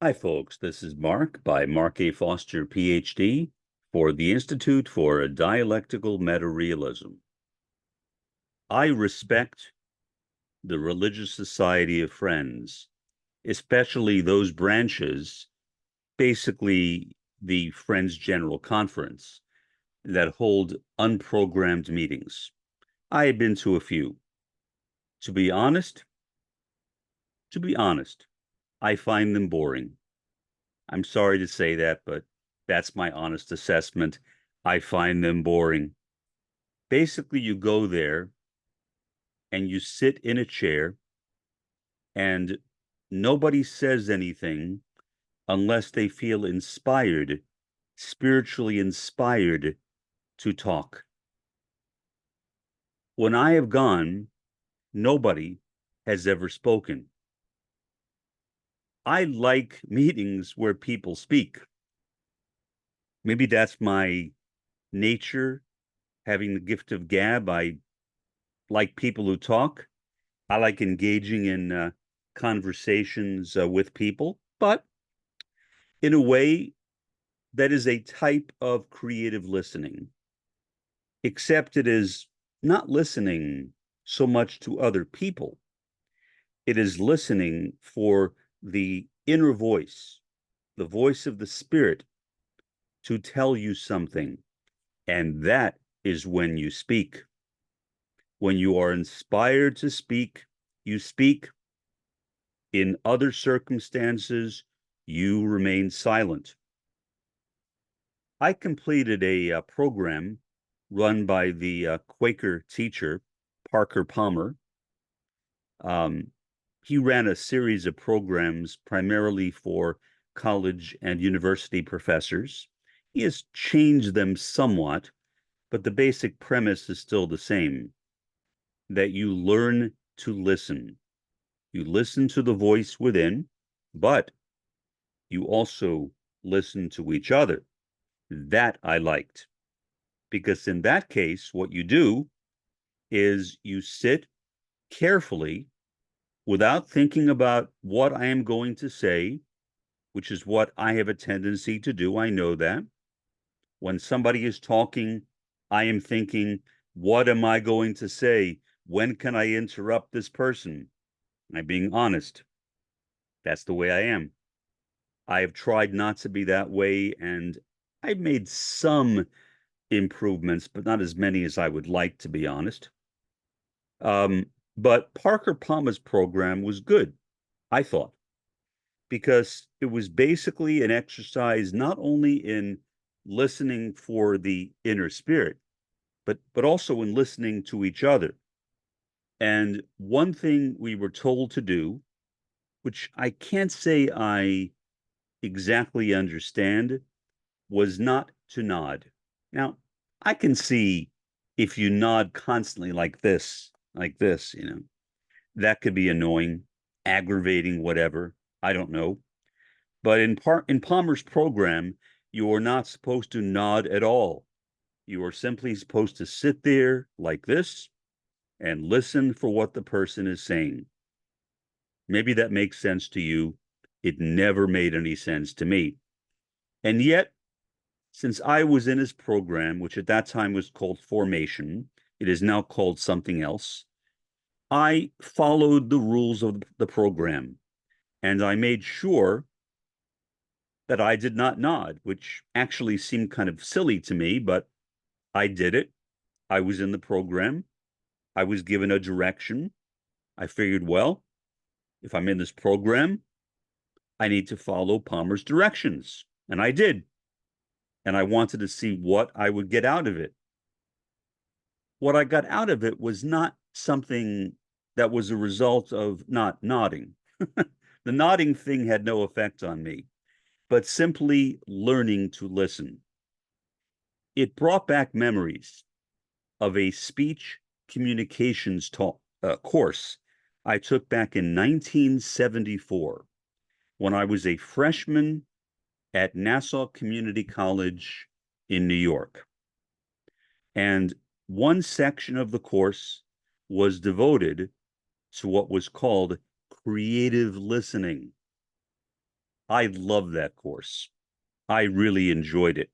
Hi, folks. This is Mark by Mark A. Foster, Ph.D., for the Institute for Dialectical Meta-Realism. I respect the Religious Society of Friends, especially those branches, basically the Friends General Conference, that hold unprogrammed meetings. I have been to a few. To be honest, I find them boring. I'm sorry to say that, but that's my honest assessment. I find them boring. Basically, you go there and you sit in a chair and nobody says anything unless they feel inspired, spiritually inspired to talk. When I have gone, nobody has ever spoken. I like meetings where people speak. Maybe that's my nature, having the gift of gab. I like people who talk. I like engaging in conversations with people, but in a way that is a type of creative listening, except it is not listening so much to other people. It is listening for the inner voice, the voice of the spirit to tell you something. And that is when you speak. When you are inspired to speak, you speak. In other circumstances, you remain silent. I completed a program run by the Quaker teacher, Parker Palmer. He ran a series of programs primarily for college and university professors. He has changed them somewhat, but the basic premise is still the same, that you learn to listen. You listen to the voice within, but you also listen to each other. That I liked, because in that case, what you do is you sit carefully without thinking about what I am going to say, which is what I have a tendency to do. I know that. When somebody is talking, I am thinking, what am I going to say? When can I interrupt this person? I'm being honest. That's the way I am. I have tried not to be that way, and I've made some improvements, but not as many as I would like, to be honest. Um, but Parker Palmer's program was good, I thought, because it was basically an exercise not only in listening for the inner spirit, but also in listening to each other. And one thing we were told to do, which I can't say I exactly understand, was not to nod. Now, I can see if you nod constantly like this, that could be annoying, aggravating, whatever. I don't know. But in Palmer's program, you are not supposed to nod at all. You are simply supposed to sit there like this and listen for what the person is saying. Maybe that makes sense to you. It never made any sense to me. And yet, since I was in his program, which at that time was called Formation, it is now called something else, I followed the rules of the program and I made sure that I did not nod, which actually seemed kind of silly to me, but I did it. I was in the program. I was given a direction. I figured, well, if I'm in this program, I need to follow Palmer's directions. And I did. And I wanted to see what I would get out of it. What I got out of it was not something that was a result of not nodding. The nodding thing had no effect on me, but simply learning to listen. It brought back memories of a speech communications course I took back in 1974 when I was a freshman at Nassau Community College in New York. And one section of the course was devoted to what was called creative listening. I love that course. I really enjoyed it.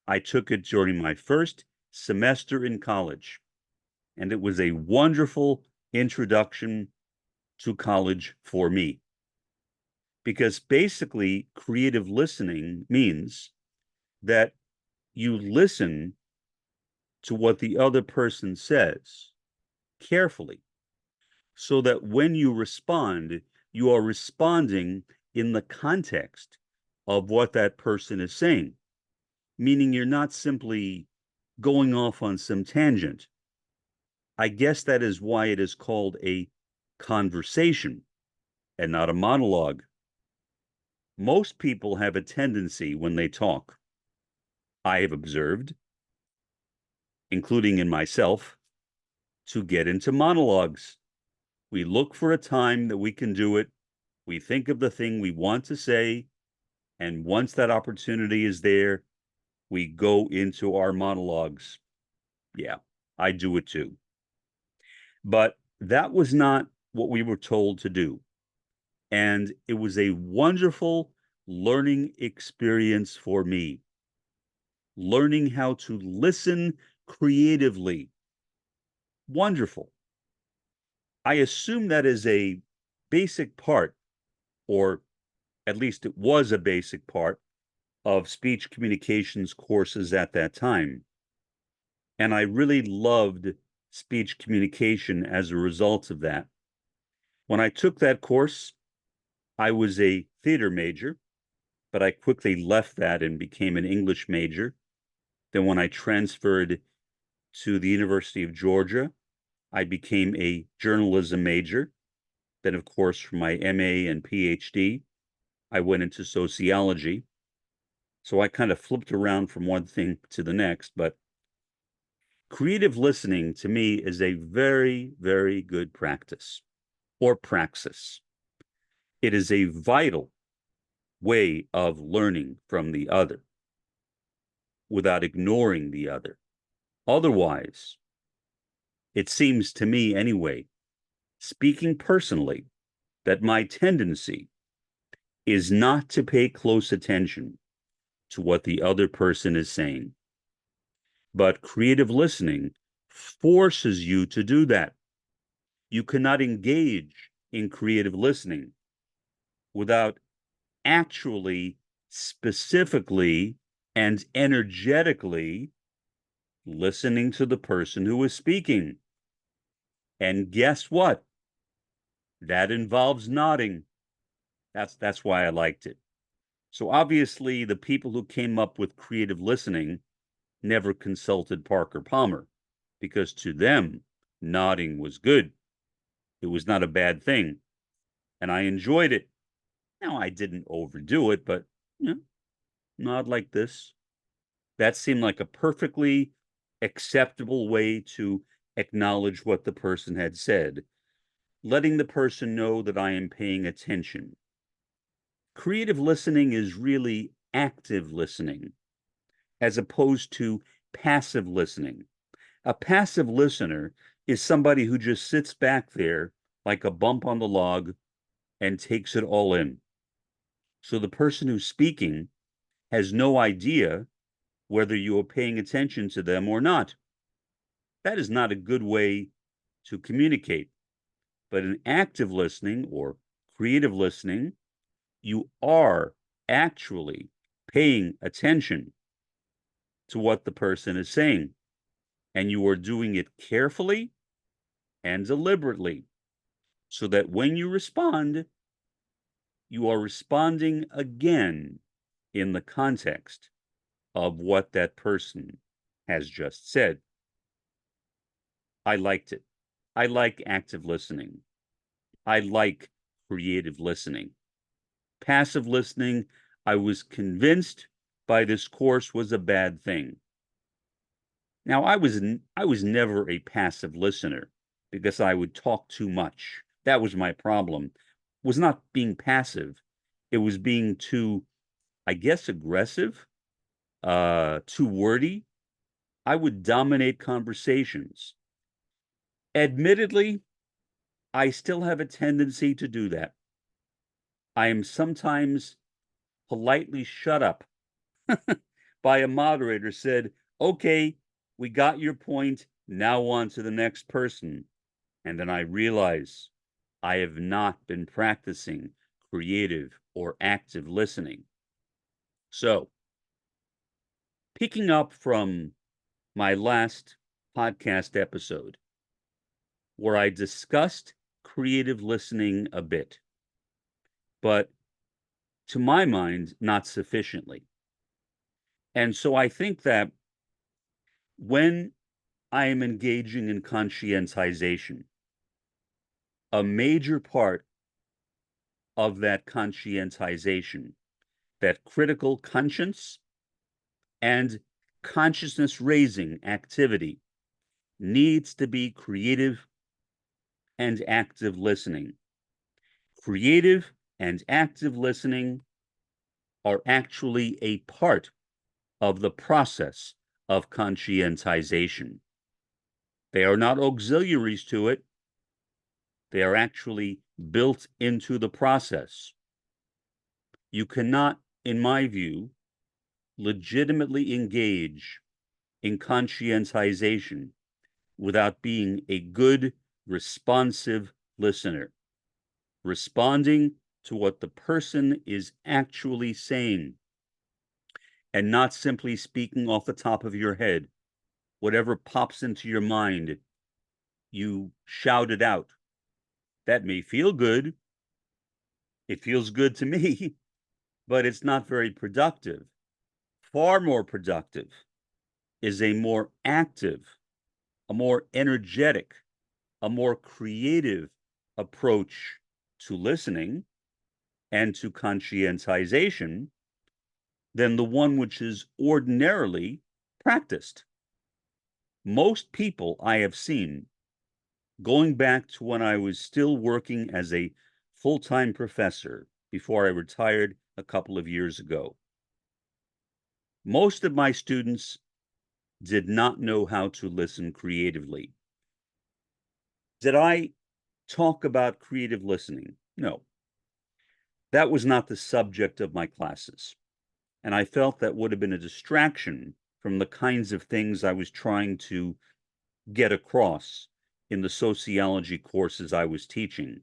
I took it during my first semester in college, and it was a wonderful introduction to college for me. Because basically, creative listening means that you listen to what the other person says carefully, so that when you respond, you are responding in the context of what that person is saying, meaning you're not simply going off on some tangent. I guess that is why it is called a conversation and not a monologue. Most people have a tendency when they talk, I have observed, including in myself, to get into monologues. We look for a time that we can do it. We think of the thing we want to say. And once that opportunity is there, we go into our monologues. Yeah, I do it too. But that was not what we were told to do. And it was a wonderful learning experience for me. Learning how to listen creatively. Wonderful. I assume that is a basic part, or at least it was a basic part, of speech communications courses at that time. And I really loved speech communication as a result of that. When I took that course, I was a theater major, but I quickly left that and became an English major. Then when I transferred to the University of Georgia, I became a journalism major. Then, of course, for my MA and Ph.D., I went into sociology. So I kind of flipped around from one thing to the next, but creative listening to me is a very, very good practice or praxis. It is a vital way of learning from the other without ignoring the other. Otherwise, it seems to me anyway, speaking personally, that my tendency is not to pay close attention to what the other person is saying. But creative listening forces you to do that. You cannot engage in creative listening without actually, specifically, and energetically listening to the person who is speaking. And guess what? That involves nodding. That's why I liked it. So obviously, the people who came up with creative listening never consulted Parker Palmer, because to them, nodding was good. It was not a bad thing. And I enjoyed it. Now, I didn't overdo it, but nod like this. That seemed like a perfectly acceptable way to acknowledge what the person had said, letting the person know that I am paying attention. Creative listening is really active listening, as opposed to passive listening. A passive listener is somebody who just sits back there like a bump on the log and takes it all in. So the person who's speaking has no idea whether you are paying attention to them or not. That is not a good way to communicate. But in active listening or creative listening, you are actually paying attention to what the person is saying. And you are doing it carefully and deliberately, so that when you respond, you are responding again in the context of what that person has just said. I liked it. I like active listening. I like creative listening. Passive listening, I was convinced by this course, was a bad thing. Now, I was never a passive listener because I would talk too much. That was my problem. It was not being passive. It was being too, I guess, aggressive, too wordy. I would dominate conversations. Admittedly, I still have a tendency to do that. I am sometimes politely shut up by a moderator said, "Okay, we got your point. Now on to the next person." And then I realize I have not been practicing creative or active listening. So, picking up from my last podcast episode, where I discussed creative listening a bit, but to my mind, not sufficiently. And so I think that when I am engaging in conscientization, a major part of that conscientization, that critical conscience and consciousness raising activity, needs to be creative and active listening. Creative and active listening are actually a part of the process of conscientization. They are not auxiliaries to it. They are actually built into the process. You cannot, in my view, legitimately engage in conscientization without being a good, responsive listener, responding to what the person is actually saying, and not simply speaking off the top of your head. Whatever pops into your mind, you shout it out. That may feel good. It feels good to me, but it's not very productive. Far more productive is a more active, a more energetic, a more creative approach to listening and to conscientization than the one which is ordinarily practiced. Most people I have seen, going back to when I was still working as a full-time professor before I retired a couple of years ago, most of my students did not know how to listen creatively. Did I talk about creative listening? No. That was not the subject of my classes. And I felt that would have been a distraction from the kinds of things I was trying to get across in the sociology courses I was teaching.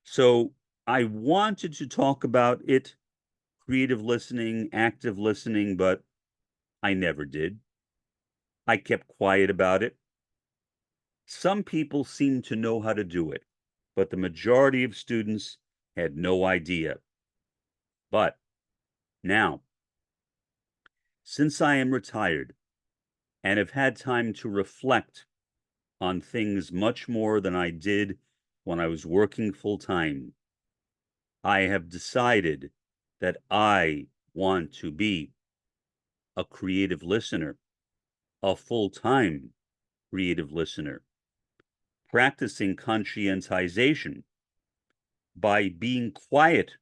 So I wanted to talk about it, creative listening, active listening, but I never did. I kept quiet about it. Some people seemed to know how to do it, but the majority of students had no idea. But now, since I am retired and have had time to reflect on things much more than I did when I was working full time, I have decided that I want to be a creative listener, a full-time creative listener, practicing conscientization by being quiet.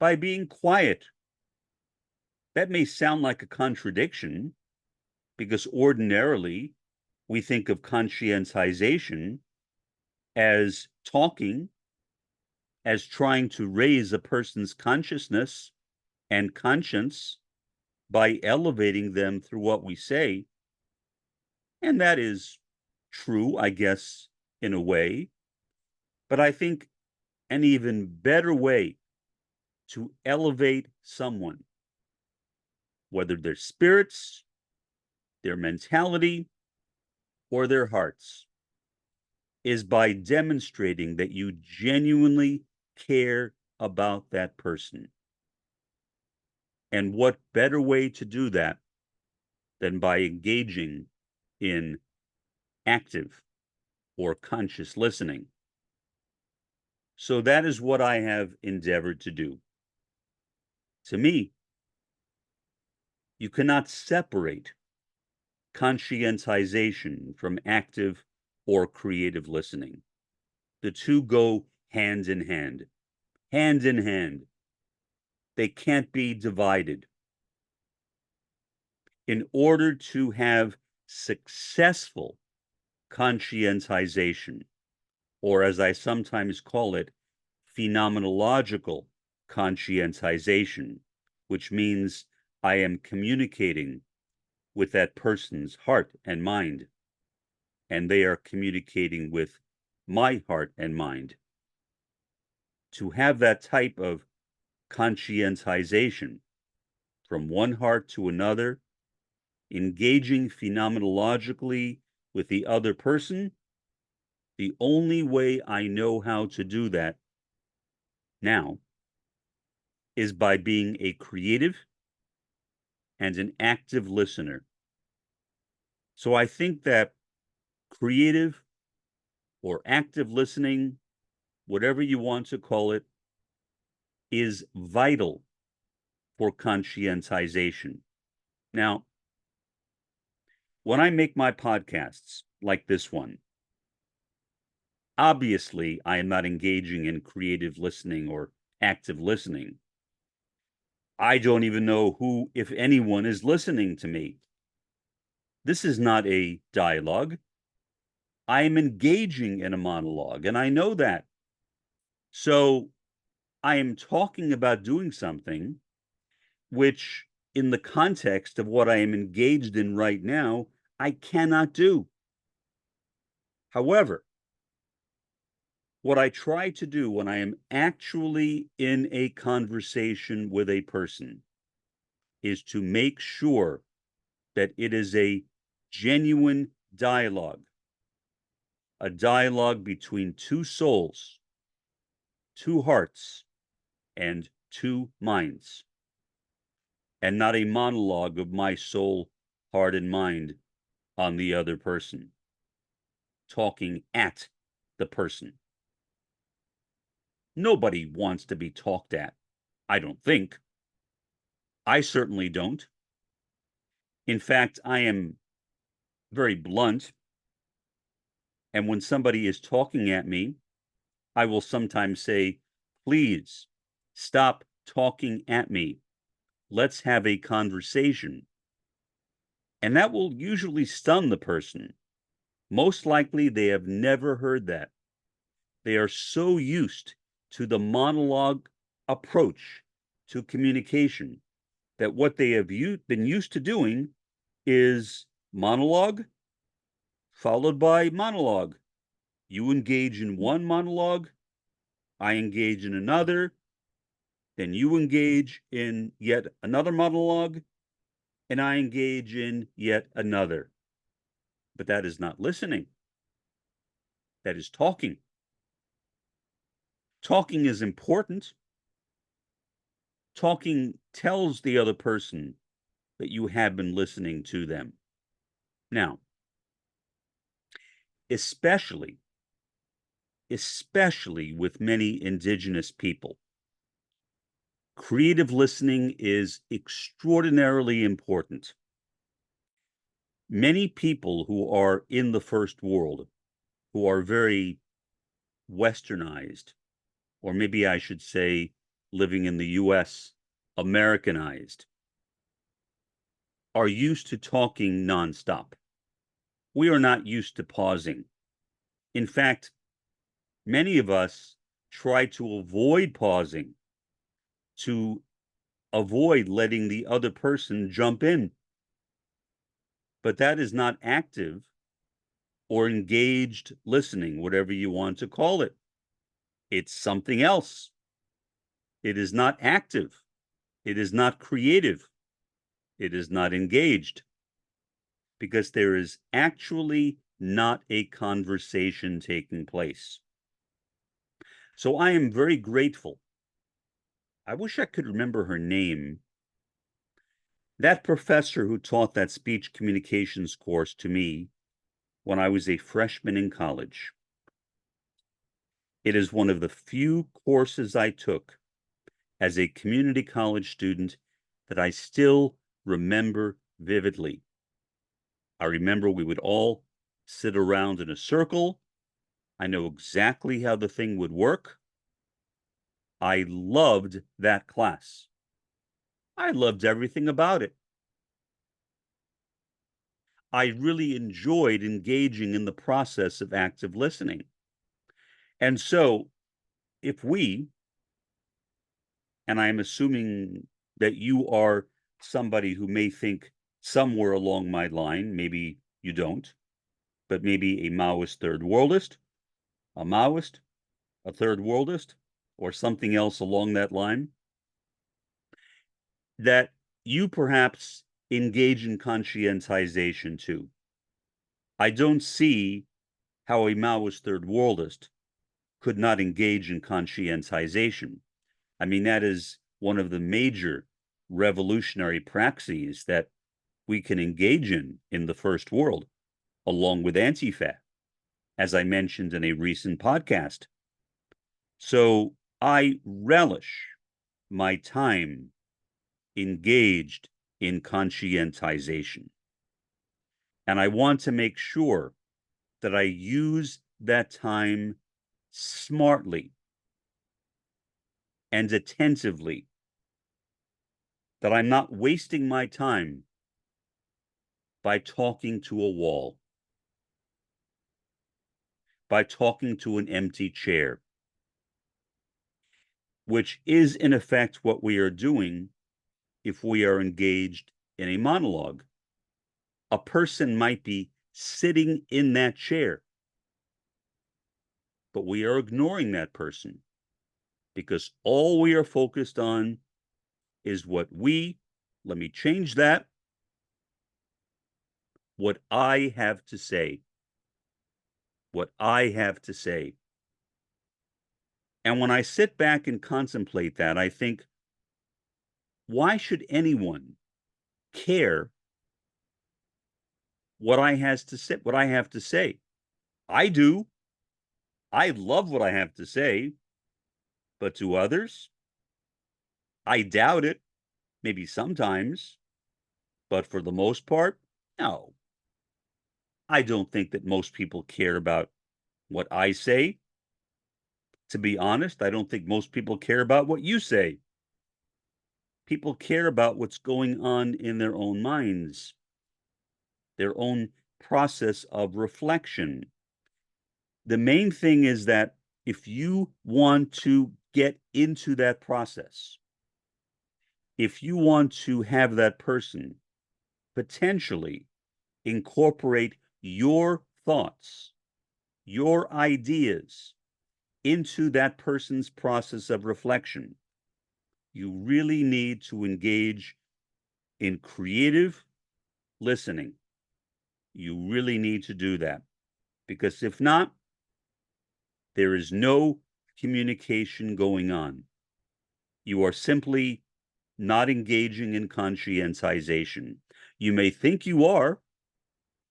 By being quiet. That may sound like a contradiction because ordinarily we think of conscientization as talking, as trying to raise a person's consciousness and conscience by elevating them through what we say. And that is true, I guess, in a way. But I think an even better way to elevate someone, whether their spirits, their mentality, or their hearts, is by demonstrating that you genuinely care about that person. And what better way to do that than by engaging in active or conscious listening? So that is what I have endeavored to do. To me, you cannot separate conscientization from active or creative listening. The two go hand in hand, hand in hand. They can't be divided. In order to have successful conscientization, or as I sometimes call it, phenomenological conscientization, which means I am communicating with that person's heart and mind, and they are communicating with my heart and mind. To have that type of conscientization from one heart to another, engaging phenomenologically with the other person, the only way I know how to do that now is by being a creative and an active listener. So I think that creative or active listening, whatever you want to call it, is vital for conscientization. Now, when I make my podcasts like this one, obviously I am not engaging in creative listening or active listening. I don't even know who, if anyone, is listening to me. This is not a dialogue. I am engaging in a monologue, and I know that. So I am talking about doing something which, in the context of what I am engaged in right now, I cannot do. However, what I try to do when I am actually in a conversation with a person is to make sure that it is a genuine dialogue, a dialogue between two souls, two hearts, and two minds, and not a monologue of my soul, heart, and mind on the other person, talking at the person. Nobody wants to be talked at, I don't think. I certainly don't. In fact, I am very blunt, and when somebody is talking at me, I will sometimes say, please stop talking at me. Let's have a conversation. And that will usually stun the person. Most likely, they have never heard that. They are so used to the monologue approach to communication that what they have been used to doing is monologue followed by monologue. You engage in one monologue, I engage in another, then you engage in yet another monologue, and I engage in yet another. But that is not listening. That is talking. Talking is important. Talking tells the other person that you have been listening to them. Now, especially with many indigenous people, creative listening is extraordinarily important. Many people who are in the first world, who are very westernized, or maybe I should say living in the US, Americanized, are used to talking nonstop. We are not used to pausing. In fact, many of us try to avoid pausing, to avoid letting the other person jump in. But that is not active or engaged listening, whatever you want to call it. It's something else. It is not active. It is not creative. It is not engaged, because there is actually not a conversation taking place. So I am very grateful. I wish I could remember her name. That professor who taught that speech communications course to me when I was a freshman in college. It is one of the few courses I took as a community college student that I still remember vividly. I remember we would all sit around in a circle. I know exactly how the thing would work. I loved that class. I loved everything about it. I really enjoyed engaging in the process of active listening. And so, if we, and I'm assuming that you are somebody who may think somewhere along my line, maybe you don't, but maybe a Maoist third worldist, a Maoist, a third worldist, or something else along that line, that you perhaps engage in conscientization too. I don't see how a Maoist third worldist could not engage in conscientization. I mean, that is one of the major revolutionary praxis that we can engage in the first world, along with Antifa, as I mentioned in a recent podcast. So I relish my time engaged in conscientization. And I want to make sure that I use that time smartly and attentively, that I'm not wasting my time by talking to a wall, by talking to an empty chair, which is in effect what we are doing if we are engaged in a monologue. A person might be sitting in that chair, but we are ignoring that person because all we are focused on is what let me change that, what I have to say. What I have to say. And when I sit back and contemplate that, I think, why should anyone care what I have to say? I do. I love what I have to say, but to others, I doubt it. Maybe sometimes, but for the most part, no. I don't think that most people care about what I say. To be honest, I don't think most people care about what you say. People care about what's going on in their own minds, their own process of reflection. The main thing is that if you want to get into that process, if you want to have that person potentially incorporate your thoughts, your ideas into that person's process of reflection, you really need to engage in creative listening. You really need to do that, because if not, there is no communication going on. You are simply not engaging in conscientization. You may think you are.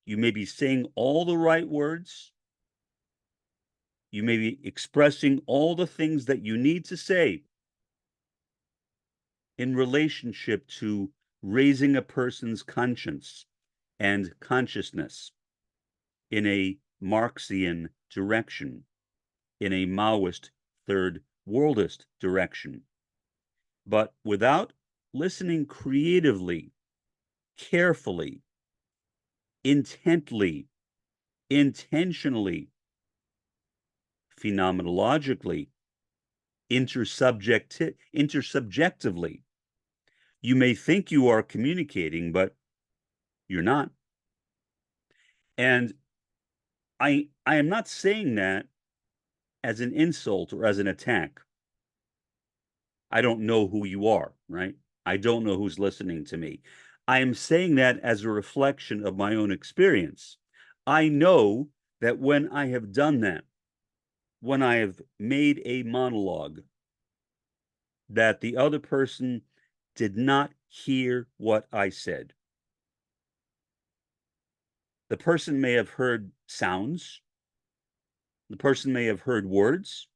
You may be saying all the right words. You may be expressing all the things that you need to say in relationship to raising a person's conscience and consciousness in a Marxian direction, in a Maoist third worldist direction. But without listening creatively, carefully, intently, intentionally, phenomenologically, intersubjectively, you may think you are communicating, but you're not. And I am not saying that as an insult or as an attack. I don't know who you are, right? I don't know who's listening to me. I am saying that as a reflection of my own experience. I know that when I have done that, when I have made a monologue, that the other person did not hear what I said. The person may have heard sounds, the person may have heard words,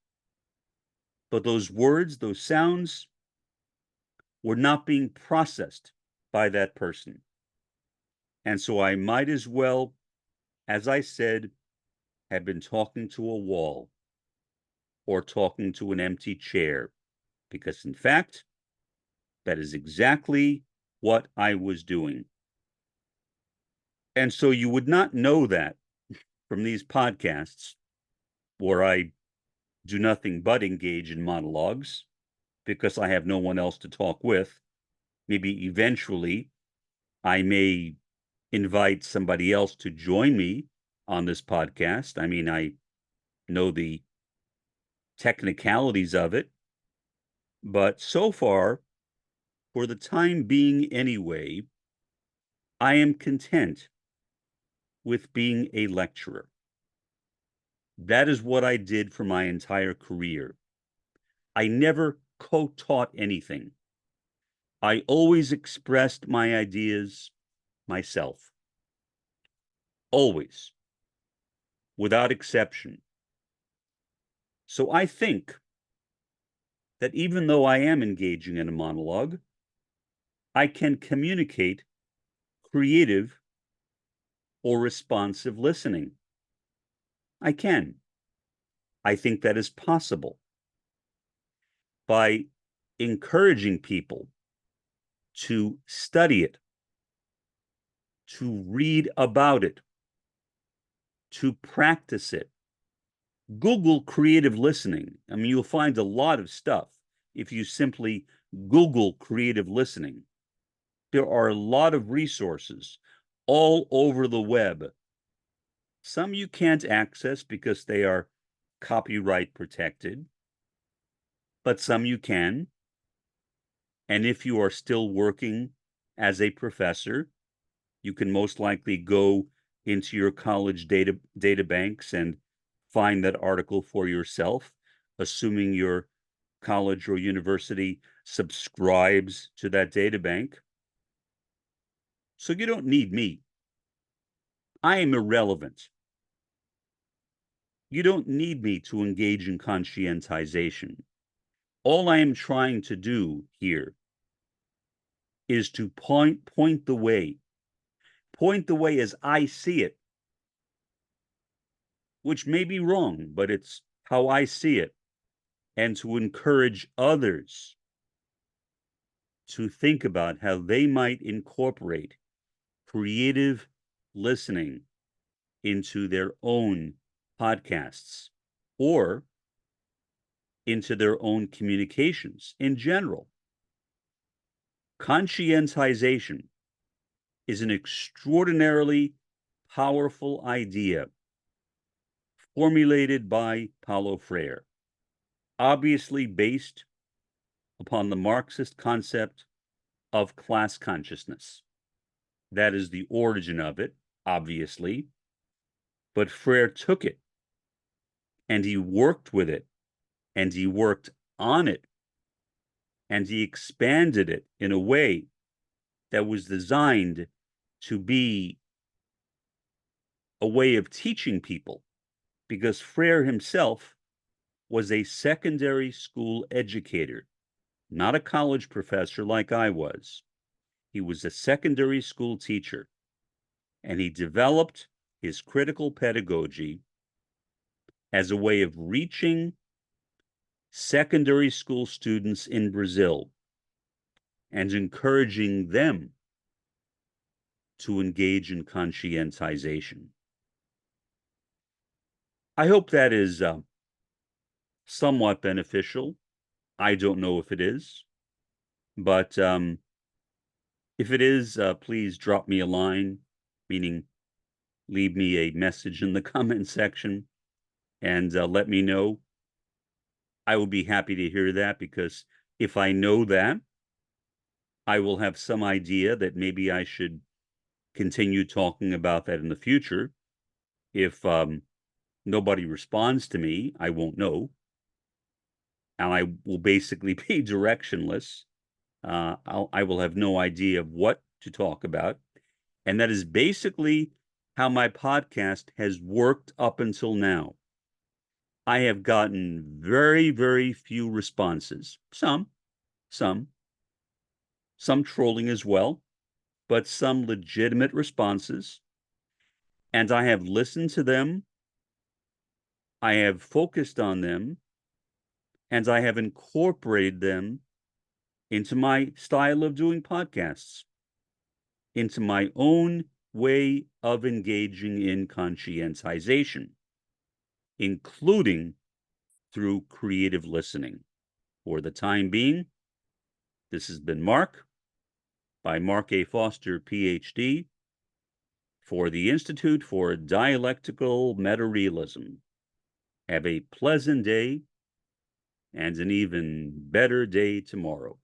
but those words, those sounds, were not being processed by that person. And so I might as well, as I said, have been talking to a wall or talking to an empty chair, because in fact, that is exactly what I was doing. And so you would not know that from these podcasts where I do nothing but engage in monologues. because I have no one else to talk with. Maybe eventually I may invite somebody else to join me on this podcast. I mean, I know the technicalities of it, but so far, for the time being anyway, I am content with being a lecturer. That is what I did for my entire career. I never co-taught anything. I always expressed my ideas myself. Always, without exception. So I think that even though I am engaging in a monologue, I can communicate creative or responsive listening. I can. I think that is possible by encouraging people to study it, to read about it, to practice it. Google creative listening. I mean, you'll find a lot of stuff if you simply Google creative listening. There are a lot of resources all over the web. Some you can't access because they are copyright protected, but some you can. And if you are still working as a professor, you can most likely go into your college data banks and find that article for yourself, assuming your college or university subscribes to that data bank. So you don't need me. I am irrelevant. You don't need me to engage in conscientization. All I am trying to do here is to point the way as I see it, which may be wrong, but it's how I see it, and to encourage others to think about how they might incorporate creative listening into their own podcasts or into their own communications in general. Conscientization is an extraordinarily powerful idea formulated by Paulo Freire, obviously based upon the Marxist concept of class consciousness. That is the origin of it, obviously, but Freire took it and he worked with it and he worked on it and he expanded it in a way that was designed to be a way of teaching people, because Freire himself was a secondary school educator, not a college professor like I was. He was a secondary school teacher, and he developed his critical pedagogy as a way of reaching secondary school students in Brazil and encouraging them to engage in conscientization. I hope that is somewhat beneficial. I don't know if it is, but if it is, please drop me a line, meaning leave me a message in the comment section and let me know. I will be happy to hear that, because if I know that, I will have some idea that maybe I should continue talking about that in the future. If nobody responds to me, I won't know. And I will basically be directionless. I will have no idea of what to talk about. And that is basically how my podcast has worked up until now. I have gotten very, very few responses. Some trolling as well, but some legitimate responses. And I have listened to them. I have focused on them, and I have incorporated them into my style of doing podcasts, into my own way of engaging in conscientization, including through creative listening. For the time being, this has been Mark, by Mark A. Foster, Ph.D., for the Institute for Dialectical Metarealism. Have a pleasant day and an even better day tomorrow.